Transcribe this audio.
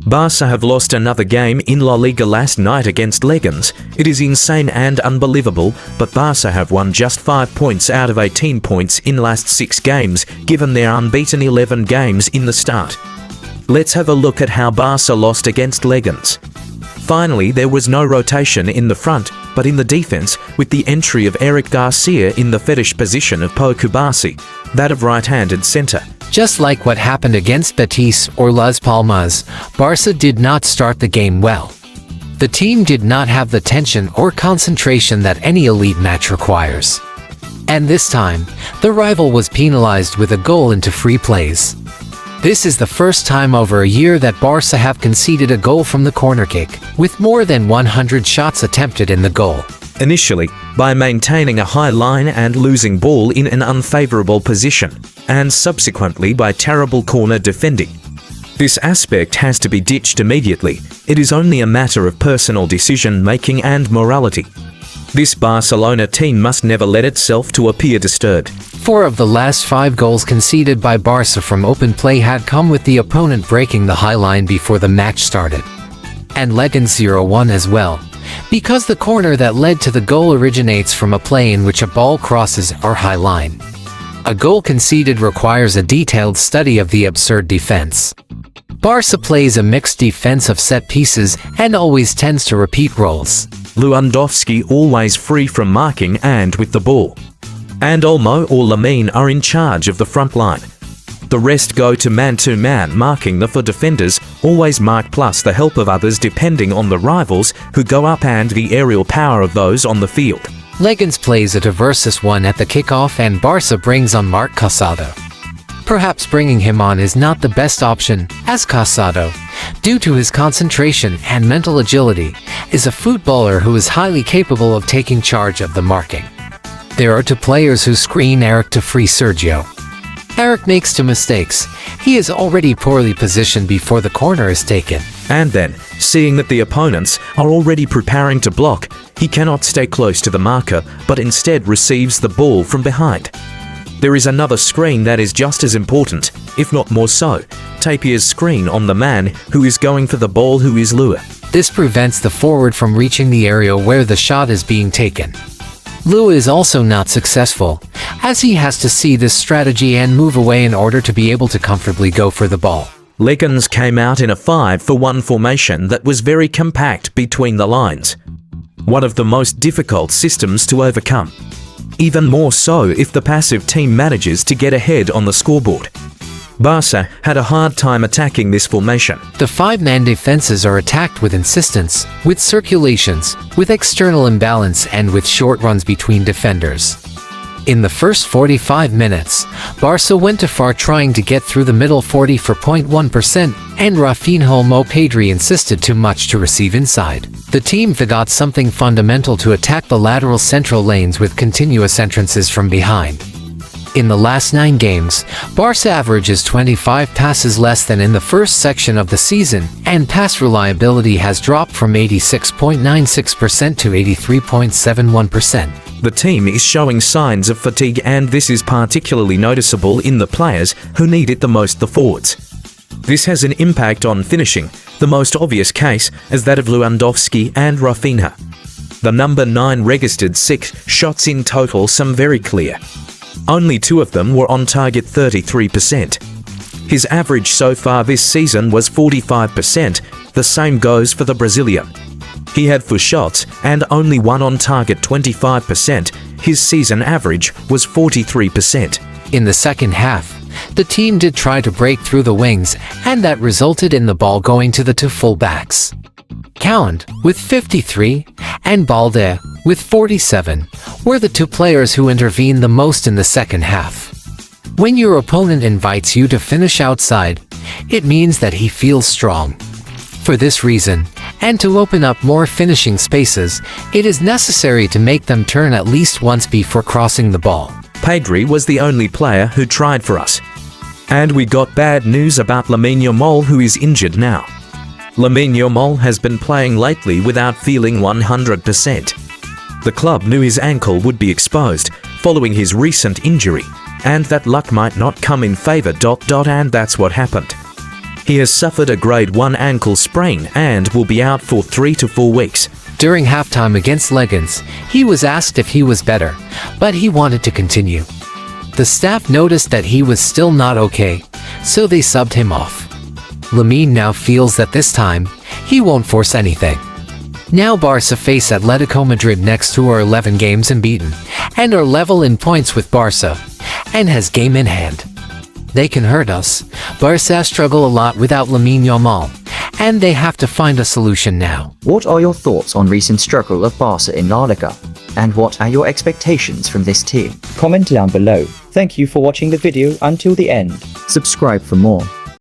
Barca have lost another game in La Liga last night against Leganes. It is insane and unbelievable, but Barca have won just 5 points out of 18 points in last 6 games, given their unbeaten 11 games in the start. Let's have a look at how Barca lost against Leganes. Finally, there was no rotation in the front, but in the defense, with the entry of Eric Garcia in the fetish position of Pau Kubasi, that of right-handed centre. Just like what happened against Betis or LasPalMas, Barca did not start the game well. The team did not have the tension or concentration that any elite match requires. And this time, the rival was penalized with a goal into free plays. This is the first time over a year that Barca have conceded a goal from the corner kick, with more than 100 shots attempted in the goal. Initially, by maintaining a high line and losing ball in an unfavourable position, and subsequently by terrible corner defending. This aspect has to be ditched immediately. It is only a matter of personal decision-making and morality. This Barcelona team must never let itself to appear disturbed. 4 of the last 5 goals conceded by Barca from open play had come with the opponent breaking the high line before the match started. And Leganes 0-1 as well, because the corner that led to the goal originates from a play in which a ball crosses our high line. A goal conceded requires a detailed study of the absurd defense. Barca plays a mixed defense of set pieces and always tends to repeat roles. Lewandowski always free from marking and with the ball. And Olmo or Lamine are in charge of the front line. The rest go to man-to-man marking. The 4 defenders always mark plus the help of others depending on the rivals who go up and the aerial power of those on the field. Leganes plays a 2 versus 1 at the kickoff and Barca brings on Marc Casado. Perhaps bringing him on is not the best option, as Casado, due to his concentration and mental agility, is a footballer who is highly capable of taking charge of the marking. There are 2 players who screen Eric to free Sergio. Eric makes 2 mistakes. He is already poorly positioned before the corner is taken. And then, seeing that the opponents are already preparing to block, he cannot stay close to the marker, but instead receives the ball from behind. There is another screen that is just as important, if not more so. Tapier's screen on the man who is going for the ball, who is Lua. This prevents the forward from reaching the area where the shot is being taken. Lua is also not successful, as he has to see this strategy and move away in order to be able to comfortably go for the ball. Leganes came out in a 5-for-1 formation that was very compact between the lines. One of the most difficult systems to overcome. Even more so if the passive team manages to get ahead on the scoreboard. Barca had a hard time attacking this formation. The 5-man defenses are attacked with insistence, with circulations, with external imbalance and with short runs between defenders. In the first 45 minutes, Barca went too far trying to get through the middle 40 for 0.1%, and Rafinha Mo Pedri insisted too much to receive inside. The team forgot something fundamental to attack the lateral central lanes with continuous entrances from behind. In the last 9 games, Barca averages 25 passes less than in the first section of the season, and pass reliability has dropped from 86.96% to 83.71%. The team is showing signs of fatigue, and this is particularly noticeable in the players who need it the most, the forwards. This has an impact on finishing, the most obvious case is that of Lewandowski and Rafinha. The number 9 registered 6 shots in total, some very clear. Only 2 of them were on target, 33%. His average so far this season was 45%, the same goes for the Brazilian. He had 4 shots and only 1 on target, 25%. His season average was 43%. In the second half, the team did try to break through the wings, and that resulted in the ball going to the 2 fullbacks. Count, with 53, and Balde, with 47, were the 2 players who intervened the most in the second half. When your opponent invites you to finish outside, it means that he feels strong. For this reason, and to open up more finishing spaces, it is necessary to make them turn at least once before crossing the ball. Pedri was the only player who tried for us. And we got bad news about Lamine Yamal, who is injured now. Lamine Yamal has been playing lately without feeling 100%. The club knew his ankle would be exposed following his recent injury, and that luck might not come in favor. And that's what happened. He has suffered a grade 1 ankle sprain and will be out for 3 to 4 weeks. During halftime against Leganes, he was asked if he was better, but he wanted to continue. The staff noticed that he was still not okay, so they subbed him off. Lamine now feels that this time, he won't force anything. Now Barca face Atletico Madrid next, who are 11 games unbeaten, and are level in points with Barca, and has game in hand. They can hurt us. Barca struggle a lot without Lamine Yamal, and they have to find a solution now. What are your thoughts on recent struggle of Barca in Laliga? And what are your expectations from this team? Comment down below. Thank you for watching the video until the end. Subscribe for more.